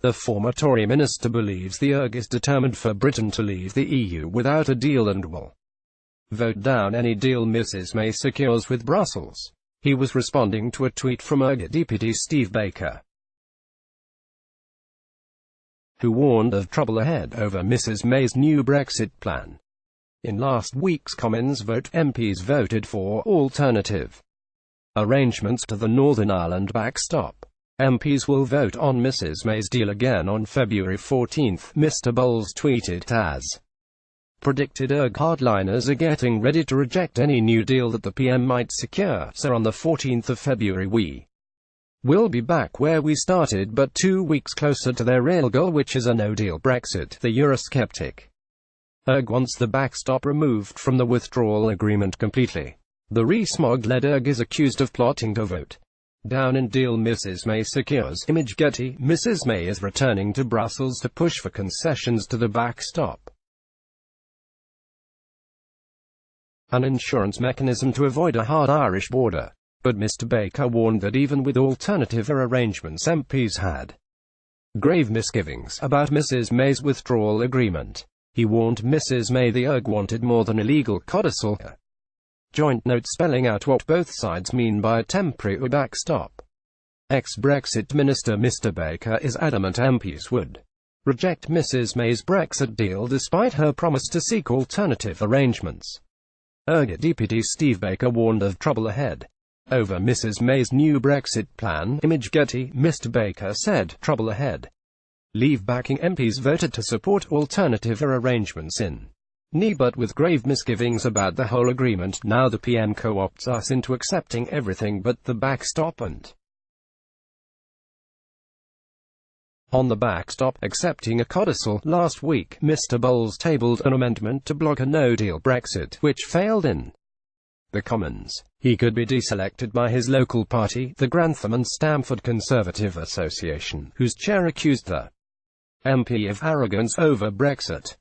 The former Tory minister believes the ERG is determined for Britain to leave the EU without a deal and will vote down any deal Mrs May secures with Brussels. He was responding to a tweet from ERG deputy Steve Baker, who warned of trouble ahead over Mrs May's new Brexit plan. In last week's Commons vote, MPs voted for alternative arrangements to the Northern Ireland backstop. MPs will vote on Mrs May's deal again on February 14, Mr Boles tweeted. As predicted, ERG hardliners are getting ready to reject any new deal that the PM might secure, so on the 14th of February we will be back where we started, but 2 weeks closer to their real goal, which is a no-deal Brexit. The Eurosceptic ERG wants the backstop removed from the withdrawal agreement completely. The Rees-Mogg-led ERG is accused of plotting to vote down in deal Mrs May secures. Image Getty. Mrs May is returning to Brussels to push for concessions to the backstop, an insurance mechanism to avoid a hard Irish border. But Mr Baker warned that even with alternative arrangements, MPs had grave misgivings about Mrs May's withdrawal agreement. He warned Mrs May the ERG wanted more than illegal codicil. A joint note spelling out what both sides mean by a temporary backstop. Ex-Brexit Minister Mr Baker is adamant MPs would reject Mrs May's Brexit deal despite her promise to seek alternative arrangements. ERG deputy Steve Baker warned of trouble ahead over Mrs May's new Brexit plan. Image Getty. Mr Baker said, trouble ahead. Leave-backing MPs voted to support alternative arrangements in but with grave misgivings about the whole agreement. Now the PM co-opts us into accepting everything but the backstop. And on the backstop, accepting a codicil. Last week, Mr Boles tabled an amendment to block a no-deal Brexit, which failed in the Commons. He could be deselected by his local party, the Grantham and Stamford Conservative Association, whose chair accused the MP of arrogance over Brexit.